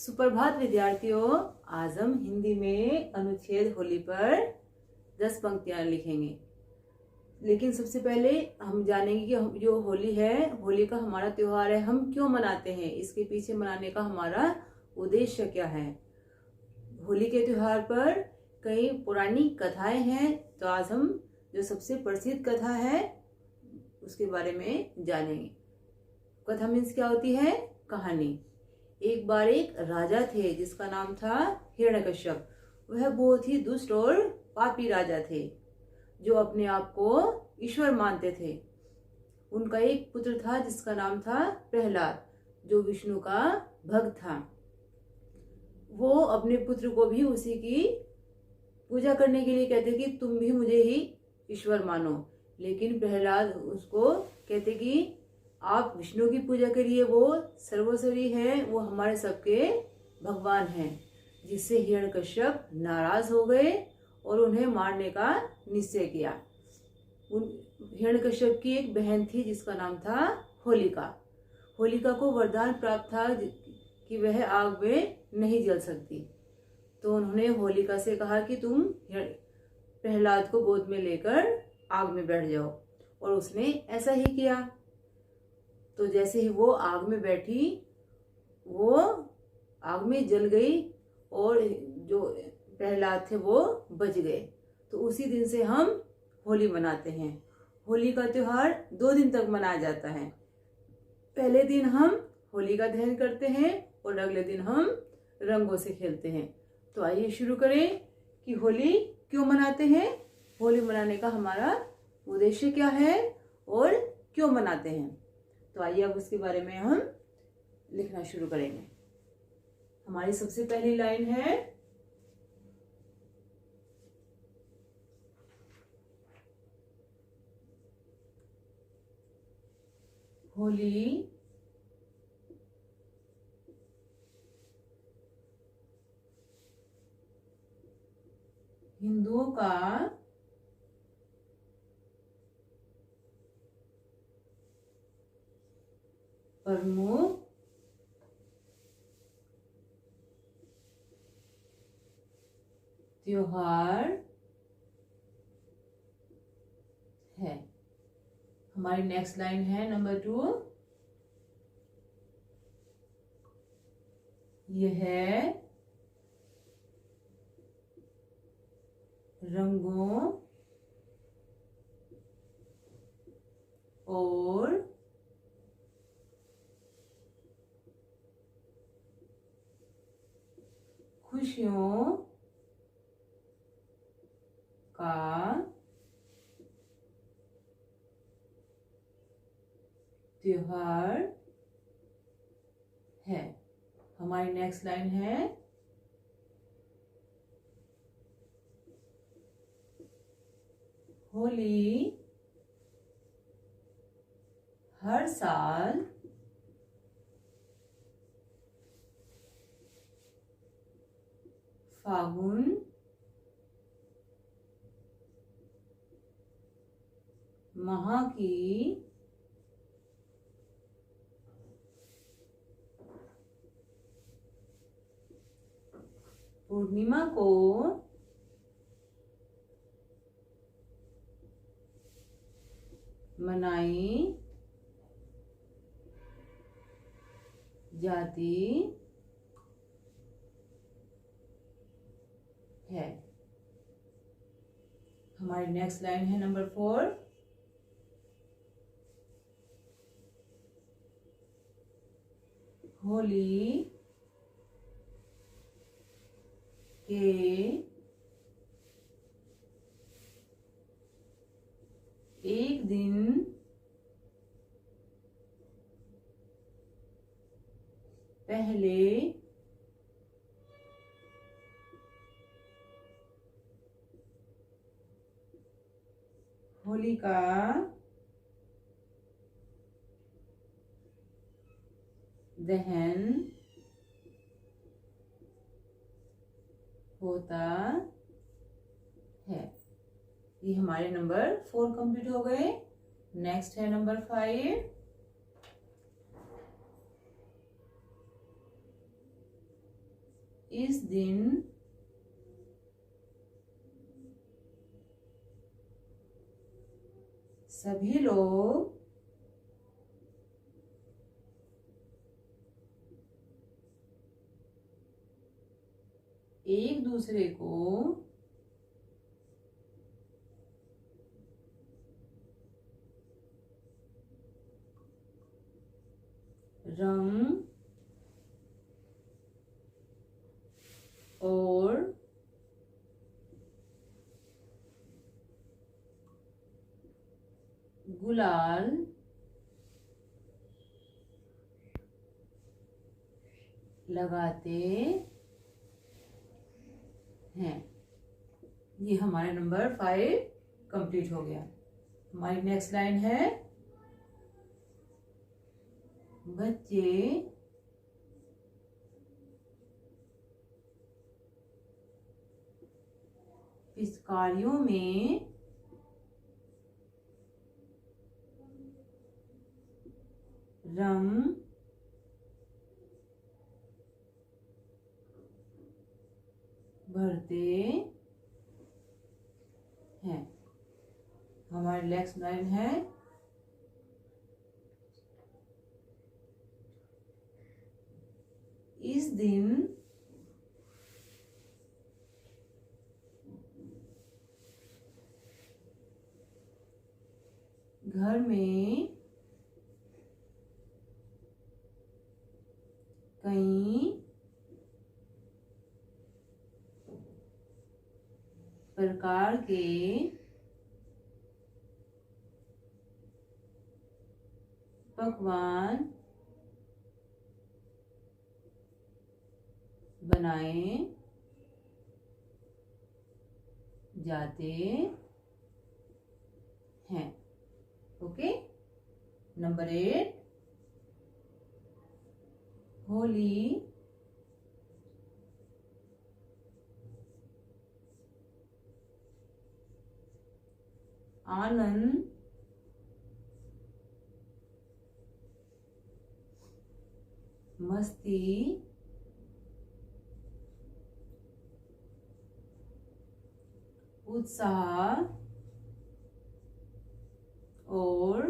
सुप्रभात विद्यार्थियों। आज हम हिंदी में अनुच्छेद होली पर 10 पंक्तियां लिखेंगे। लेकिन सबसे पहले हम जानेंगे कि हम जो होली है, होली का हमारा त्योहार है, हम क्यों मनाते हैं, इसके पीछे मनाने का हमारा उद्देश्य क्या है। होली के त्योहार पर कई पुरानी कथाएं हैं, तो आज हम जो सबसे प्रसिद्ध कथा है उसके बारे में जानेंगे। कथा मीन्स क्या होती है? कहानी। एक बार एक राजा थे जिसका नाम था हिरण्यकश्यप। वह बहुत ही दुष्ट और पापी राजा थे जो अपने आप को ईश्वर मानते थे। उनका एक पुत्र था जिसका नाम था प्रहलाद, जो विष्णु का भक्त था। वो अपने पुत्र को भी उसी की पूजा करने के लिए कहते कि तुम भी मुझे ही ईश्वर मानो। लेकिन प्रहलाद उसको कहते कि आप विष्णु की पूजा करिए, वो सर्वोपरि है, वो हमारे सबके भगवान हैं। जिससे हिरण्यकश्यप नाराज हो गए और उन्हें मारने का निश्चय किया। हिरण्यकश्यप की एक बहन थी जिसका नाम था होलिका। होलिका को वरदान प्राप्त था कि वह आग में नहीं जल सकती। तो उन्होंने होलिका से कहा कि तुम प्रहलाद को गोद में लेकर आग में बैठ जाओ, और उसने ऐसा ही किया। तो जैसे ही वो आग में बैठी, वो आग में जल गई और जो प्रहलाद थे वो बच गए। तो उसी दिन से हम होली मनाते हैं। होली का त्योहार 2 दिन तक मनाया जाता है। पहले दिन हम होली का दहन करते हैं और अगले दिन हम रंगों से खेलते हैं। तो आइए शुरू करें कि होली क्यों मनाते हैं, होली मनाने का हमारा उद्देश्य क्या है और क्यों मनाते हैं। तो आइए अब उसके बारे में हम लिखना शुरू करेंगे। हमारी सबसे पहली लाइन है, होली हिंदुओं का प्रमुख त्योहार है। हमारी नेक्स्ट लाइन है नंबर 2। यह रंगों और खुशियों का त्योहार है। हमारी नेक्स्ट लाइन है, होली हर साल फागुन माह की पूर्णिमा को मनाई जाती है। हमारी नेक्स्ट लाइन है नंबर 4। होली के एक दिन पहले होलिका दहन होता है। ये हमारे नंबर 4 कंप्लीट हो गए। नेक्स्ट है नंबर 5। इस दिन सभी लोग एक दूसरे को रंग और गुलाल लगाते हैं। ये हमारा नंबर 5 कंप्लीट हो गया। हमारी नेक्स्ट लाइन है, बच्चे पिचकारियों में रंग भरते हैं। हमारी नेक्स्ट लाइन है, इस दिन घर में कई प्रकार के पकवान बनाए जाते हैं। ओके, नंबर 8, होली आनंद मस्ती उत्साह और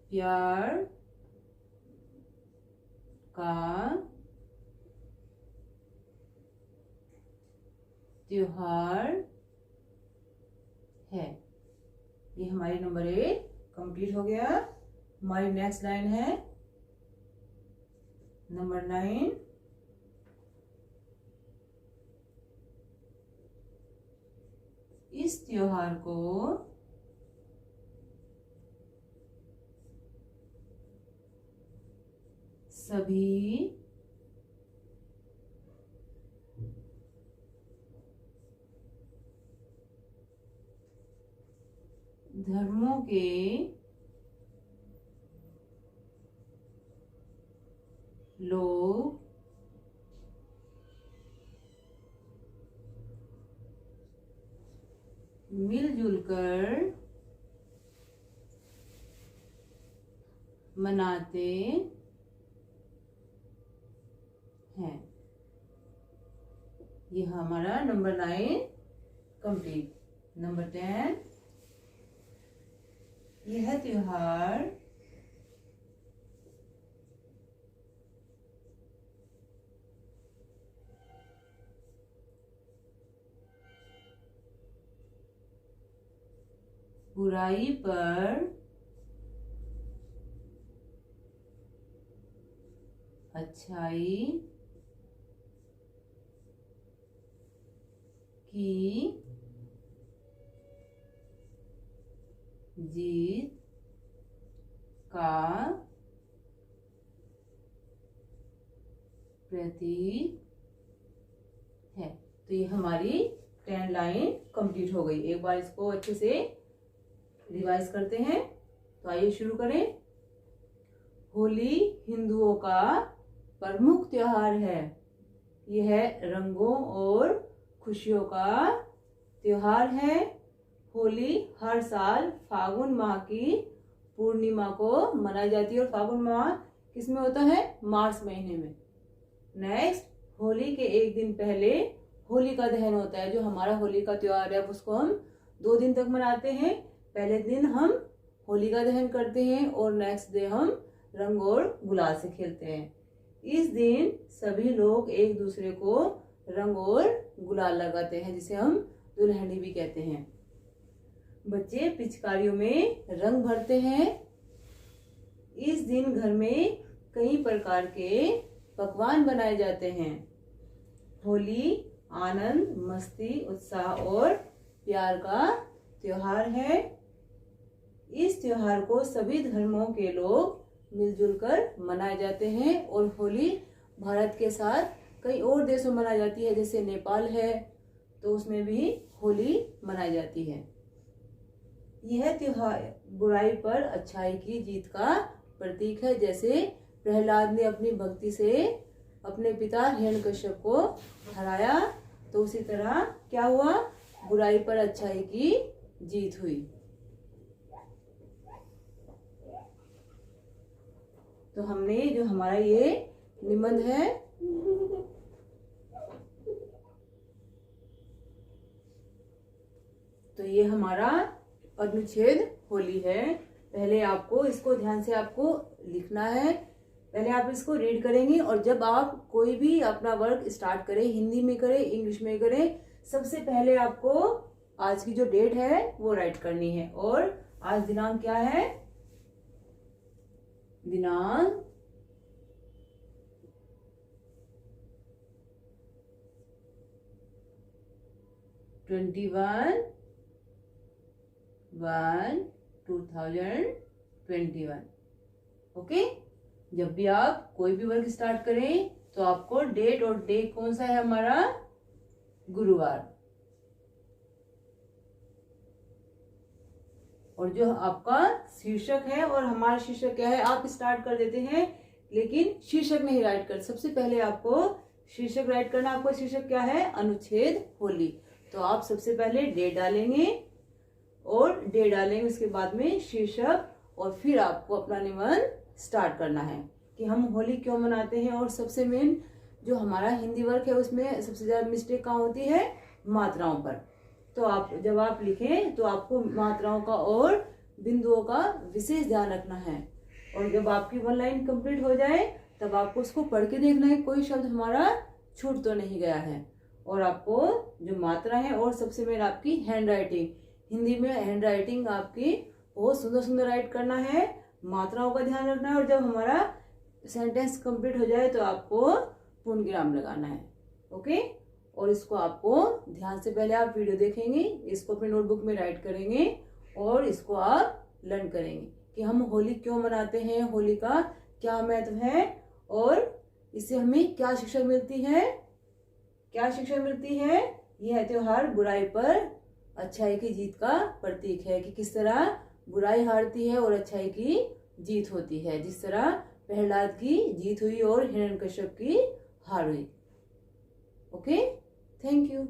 प्यार का त्योहार है। ये हमारी नंबर 8 कंप्लीट हो गया। हमारी नेक्स्ट लाइन है नंबर 9, इस त्योहार को सभी धर्मों के लोग मिलजुल कर मनाते हैं। ये हमारा नंबर 9 कंप्लीट। नंबर 10, यह त्योहार बुराई पर अच्छाई की जीत का प्रतीक है। तो ये हमारी 10 लाइन कंप्लीट हो गई। एक बार इसको अच्छे से रिवाइज करते हैं। तो आइए शुरू करें। होली हिंदुओं का प्रमुख त्योहार है। यह रंगों और खुशियों का त्योहार है। होली हर साल फागुन माह की पूर्णिमा को मनाई जाती है और फागुन माह किसमें होता है? मार्च महीने में। नेक्स्ट, होली के एक दिन पहले होलिका दहन होता है। जो हमारा होली का त्योहार है उसको हम 2 दिन तक मनाते हैं। पहले दिन हम होलिका दहन करते हैं और नेक्स्ट डे हम रंग और गुलाल से खेलते हैं। इस दिन सभी लोग एक दूसरे को रंग और गुलाल लगाते हैं, जिसे हम दुल्हनी भी कहते हैं। बच्चे पिचकारियों में रंग भरते हैं। इस दिन घर में कई प्रकार के पकवान बनाए जाते हैं। होली आनंद, मस्ती, उत्साह और प्यार का त्योहार है। इस त्योहार को सभी धर्मों के लोग मिलजुल कर मनाए जाते हैं और होली भारत के साथ कई और देशों में मनाई जाती है, जैसे नेपाल है तो उसमें भी होली मनाई जाती है। यह त्योहार बुराई पर अच्छाई की जीत का प्रतीक है। जैसे प्रहलाद ने अपनी भक्ति से अपने पिता हिरण्यकश्यप को हराया, तो उसी तरह क्या हुआ? बुराई पर अच्छाई की जीत हुई। तो हमने जो हमारा ये निबंध है तो ये हमारा अनुच्छेद होली है। पहले आपको इसको ध्यान से आपको लिखना है। पहले आप इसको रीड करेंगे और जब आप कोई भी अपना वर्क स्टार्ट करें, हिंदी में करें, इंग्लिश में करें, सबसे पहले आपको आज की जो डेट है वो राइट करनी है। और आज दिनांक क्या है? दिनांक 21/1/2021। ओके। जब भी आप कोई भी वर्क स्टार्ट करें तो आपको डेट और डे कौन सा है हमारा? गुरुवार। और जो आपका शीर्षक है, और हमारा शीर्षक क्या है? आप स्टार्ट कर देते हैं लेकिन शीर्षक नहीं राइट कर। सबसे पहले आपको शीर्षक राइट करना। आपका शीर्षक क्या है? अनुच्छेद होली। तो आप सबसे पहले डे डालेंगे और डे डालेंगे, उसके बाद में शीर्षक, और फिर आपको अपना निबंध स्टार्ट करना है कि हम होली क्यों मनाते हैं। और सबसे मेन जो हमारा हिंदी वर्क है उसमें सबसे ज्यादा मिस्टेक कहाँ होती है? मात्राओं पर। तो आप जब आप लिखें तो आपको मात्राओं का और बिंदुओं का विशेष ध्यान रखना है। और जब आपकी 1 लाइन कंप्लीट हो जाए तब आपको उसको पढ़ के देखना है कोई शब्द हमारा छूट तो नहीं गया है। और आपको जो मात्रा है, और सबसे मेन आपकी हैंड राइटिंग, हिंदी में हैंड राइटिंग आपकी बहुत सुंदर सुंदर राइट करना है। मात्राओं का ध्यान रखना है। और जब हमारा सेंटेंस कंप्लीट हो जाए तो आपको पूर्ण विराम लगाना है। ओके। और इसको आपको ध्यान से पहले आप वीडियो देखेंगे, इसको अपने नोटबुक में राइट करेंगे और इसको आप लर्न करेंगे कि हम होली क्यों मनाते हैं, होली का क्या महत्व है और इससे हमें क्या शिक्षा मिलती है। क्या शिक्षा मिलती है? यह त्योहार बुराई पर अच्छाई की जीत का प्रतीक है कि किस तरह बुराई हारती है और अच्छाई की जीत होती है। जिस तरह प्रहलाद की जीत हुई और हिरण्यकश्यप की हार हुई। Okay, thank you.